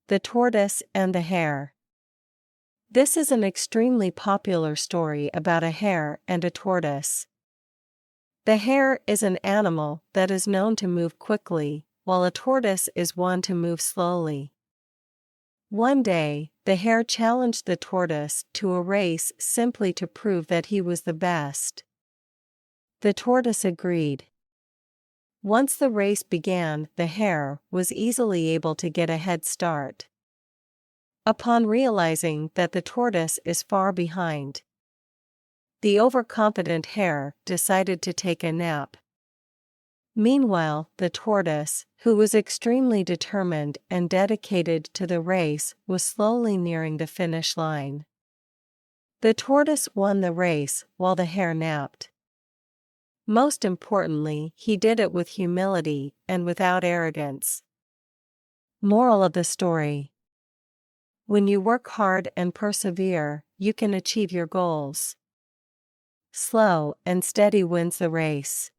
The Tortoise and the Hare. This is an extremely popular story about a hare and a tortoise. The hare is an animal that is known to move quickly, while a tortoise is one to move slowly. One day, the hare challenged the tortoise to a race simply to prove that he was the best. The tortoise agreed. Once the race began, the hare was easily able to get a head start. Upon realizing that the tortoise is far behind, the overconfident hare decided to take a nap. Meanwhile, the tortoise, who was extremely determined and dedicated to the race, was slowly nearing the finish line. The tortoise won the race while the hare napped. Most importantly, he did it with humility and without arrogance. Moral of the story: when you work hard and persevere, you can achieve your goals. Slow and steady wins the race.